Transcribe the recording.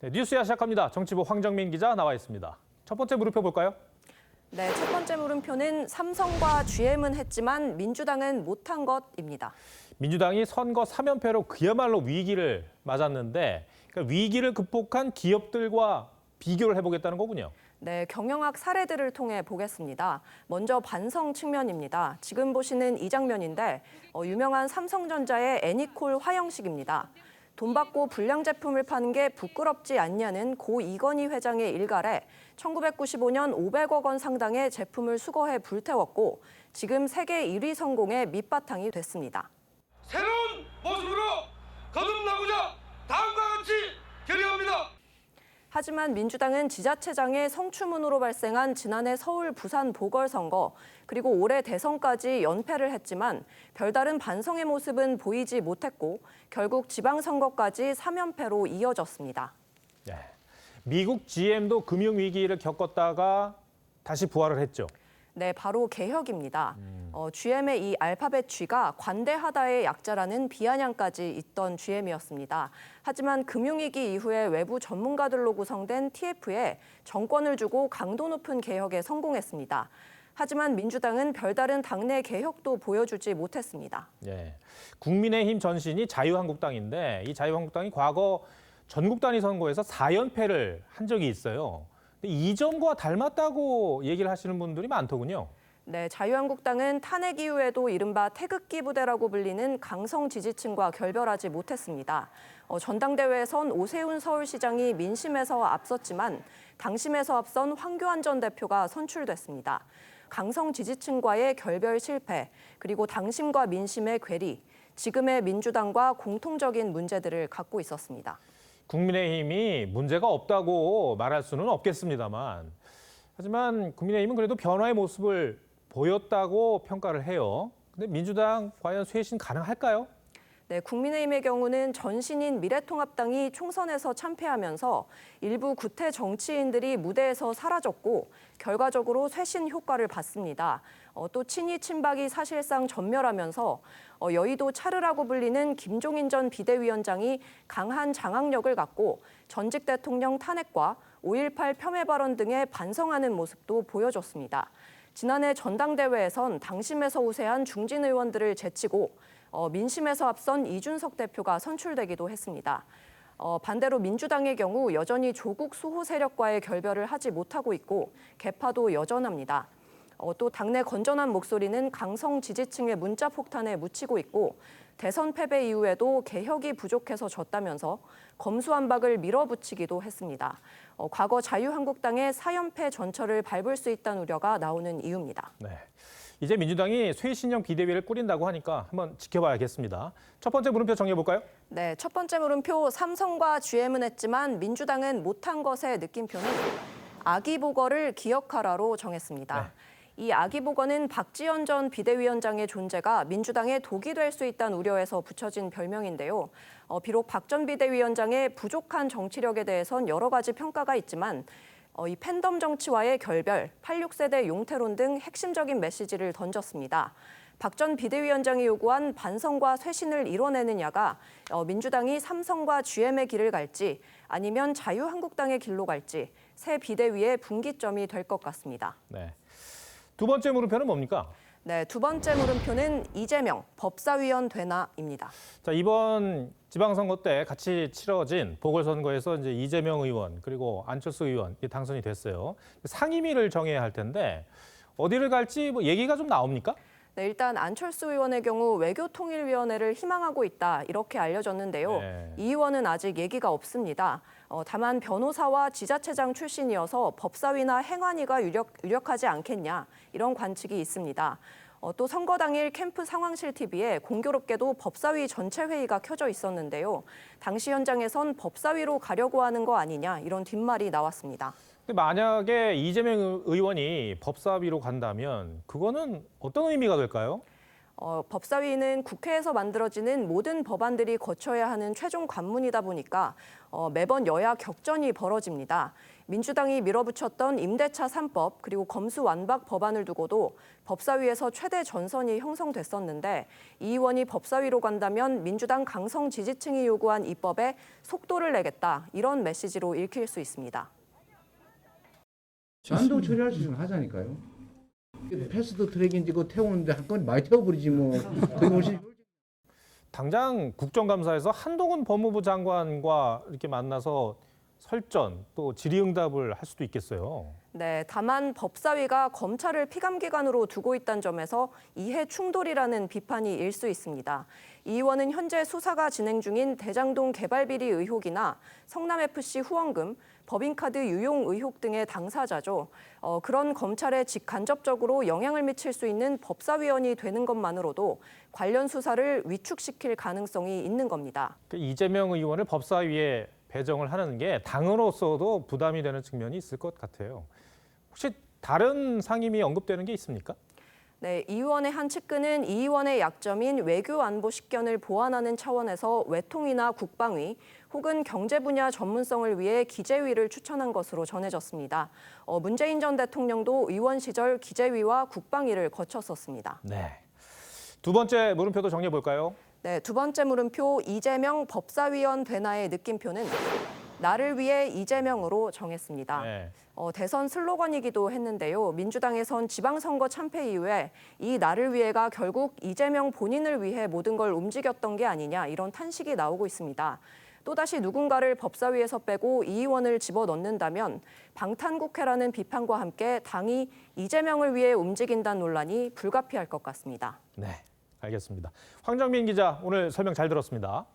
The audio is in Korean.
네, 뉴스야 시작합니다. 정치부 황정민 기자 나와 있습니다. 첫 번째 물음표 볼까요? 네, 첫 번째 물음표는 삼성과 GM은 했지만 민주당은 못한 것입니다. 민주당이 선거 3연패로 그야말로 위기를 맞았는데 그러니까 위기를 극복한 기업들과 비교를 해보겠다는 거군요. 네, 경영학 사례들을 통해 보겠습니다. 먼저 반성 측면입니다. 지금 보시는 이 장면인데 유명한 삼성전자의 애니콜 화형식입니다. 돈 받고 불량 제품을 파는 게 부끄럽지 않냐는 고 이건희 회장의 일갈에 1995년 500억 원 상당의 제품을 수거해 불태웠고 지금 세계 1위 성공의 밑바탕이 됐습니다. 새로운 모습으로 거듭나고자 다음과 같이 결의합니다. 하지만 민주당은 지자체장의 성추문으로 발생한 지난해 서울, 부산 보궐선거 그리고 올해 대선까지 연패를 했지만 별다른 반성의 모습은 보이지 못했고 결국 지방선거까지 3연패로 이어졌습니다. 네. 미국 GM도 금융위기를 겪었다가 다시 부활을 했죠. 네, 바로 개혁입니다. GM의 이 알파벳 G가 관대하다의 약자라는 비아냥까지 있던 GM이었습니다. 하지만 금융위기 이후에 외부 전문가들로 구성된 TF에 정권을 주고 강도 높은 개혁에 성공했습니다. 하지만 민주당은 별다른 당내 개혁도 보여주지 못했습니다. 네. 국민의힘 전신이 자유한국당인데 이 자유한국당이 과거 전국 단위 선거에서 4연패를 한 적이 있어요. 이 점과 닮았다고 얘기를 하시는 분들이 많더군요. 네, 자유한국당은 탄핵 이후에도 이른바 태극기 부대라고 불리는 강성 지지층과 결별하지 못했습니다. 전당대회에선 오세훈 서울시장이 민심에서 앞섰지만 당심에서 앞선 황교안 전 대표가 선출됐습니다. 강성 지지층과의 결별 실패, 그리고 당심과 민심의 괴리, 지금의 민주당과 공통적인 문제들을 갖고 있었습니다. 국민의힘이 문제가 없다고 말할 수는 없겠습니다만 하지만 국민의힘은 그래도 변화의 모습을 보였다고 평가를 해요. 근데 민주당 과연 쇄신 가능할까요? 네, 국민의힘의 경우는 전신인 미래통합당이 총선에서 참패하면서 일부 구태 정치인들이 무대에서 사라졌고 결과적으로 쇄신 효과를 봤습니다. 또 친이 친박이 사실상 전멸하면서 여의도 차르라고 불리는 김종인 전 비대위원장이 강한 장악력을 갖고 전직 대통령 탄핵과 5.18 폄훼 발언 등에 반성하는 모습도 보여줬습니다. 지난해 전당대회에선 당심에서 우세한 중진 의원들을 제치고 민심에서 앞선 이준석 대표가 선출되기도 했습니다. 반대로 민주당의 경우 여전히 조국 수호 세력과의 결별을 하지 못하고 있고 개파도 여전합니다. 또 당내 건전한 목소리는 강성 지지층의 문자 폭탄에 묻히고 있고 대선 패배 이후에도 개혁이 부족해서 졌다면서 검수완박을 밀어붙이기도 했습니다. 과거 자유한국당의 4연패 전철을 밟을 수 있다는 우려가 나오는 이유입니다. 네. 이제 민주당이 쇄신형 비대위를 꾸린다고 하니까 한번 지켜봐야겠습니다. 첫 번째 물음표 정해볼까요? 네, 첫 번째 물음표 삼성과 GM은 했지만 민주당은 못한 것의 느낌표는 아기보거를 기억하라로 정했습니다. 네. 이 아기보거는 박지원 전 비대위원장의 존재가 민주당의 독이 될 수 있다는 우려에서 붙여진 별명인데요. 비록 박 전 비대위원장의 부족한 정치력에 대해선 여러 가지 평가가 있지만 이 팬덤 정치와의 결별, 86세대 용태론 등 핵심적인 메시지를 던졌습니다. 박 전 비대위원장이 요구한 반성과 쇄신을 이뤄내느냐가 민주당이 삼성과 GM의 길을 갈지 아니면 자유한국당의 길로 갈지 새 비대위의 분기점이 될 것 같습니다. 네. 두 번째 물음표는 뭡니까? 네, 두 번째 물음표는 이재명 법사위원 되나입니다. 자, 이번 지방선거 때 같이 치러진 보궐선거에서 이제 이재명 의원 그리고 안철수 의원 당선이 됐어요. 상임위를 정해야 할 텐데 어디를 갈지 뭐 얘기가 좀 나옵니까? 네, 일단 안철수 의원의 경우 외교통일위원회를 희망하고 있다 이렇게 알려졌는데요. 네. 이 의원은 아직 얘기가 없습니다. 다만 변호사와 지자체장 출신이어서 법사위나 행안위가 유력하지 않겠냐 이런 관측이 있습니다. 또 선거 당일 캠프 상황실 TV에 공교롭게도 법사위 전체 회의가 켜져 있었는데요. 당시 현장에선 법사위로 가려고 하는 거 아니냐 이런 뒷말이 나왔습니다. 근데 만약에 이재명 의원이 법사위로 간다면 그거는 어떤 의미가 될까요? 법사위는 국회에서 만들어지는 모든 법안들이 거쳐야 하는 최종 관문이다 보니까 매번 여야 격전이 벌어집니다. 민주당이 밀어붙였던 임대차 3법 그리고 검수완박 법안을 두고도 법사위에서 최대 전선이 형성됐었는데 이 의원이 법사위로 간다면 민주당 강성 지지층이 요구한 입법에 속도를 내겠다 이런 메시지로 읽힐 수 있습니다. 안동 처리할 수 있으면 하자니까요. 패스트 트랙인지 그거 태우는데 한 건 많이 태워버리지 뭐. 그게 훨씬 당장 국정감사에서 한동훈 법무부 장관과 이렇게 만나서 설전 또 질의응답을 할 수도 있겠어요. 네, 다만 법사위가 검찰을 피감기관으로 두고 있다는 점에서 이해 충돌이라는 비판이 일 수 있습니다. 이 의원은 현재 수사가 진행 중인 대장동 개발 비리 의혹이나 성남FC 후원금, 법인카드 유용 의혹 등의 당사자죠. 그런 검찰에 직간접적으로 영향을 미칠 수 있는 법사위원이 되는 것만으로도 관련 수사를 위축시킬 가능성이 있는 겁니다. 이재명 의원을 법사위에 배정을 하는 게 당으로서도 부담이 되는 측면이 있을 것 같아요. 혹시 다른 상임위 언급되는 게 있습니까? 네, 이 의원의 한 측근은 이 의원의 약점인 외교 안보 식견을 보완하는 차원에서 외통위나 국방위 혹은 경제 분야 전문성을 위해 기재위를 추천한 것으로 전해졌습니다. 문재인 전 대통령도 의원 시절 기재위와 국방위를 거쳤었습니다. 네. 두 번째 물음표도 정리해 볼까요? 네, 두 번째 물음표 이재명 법사위원 되나의 느낌표는 나를 위해 이재명으로 정했습니다. 네. 대선 슬로건이기도 했는데요. 민주당에선 지방선거 참패 이후에 이 나를 위해가 결국 이재명 본인을 위해 모든 걸 움직였던 게 아니냐 이런 탄식이 나오고 있습니다. 또다시 누군가를 법사위에서 빼고 이 의원을 집어넣는다면 방탄국회라는 비판과 함께 당이 이재명을 위해 움직인다는 논란이 불가피할 것 같습니다. 네, 알겠습니다. 황정민 기자 오늘 설명 잘 들었습니다.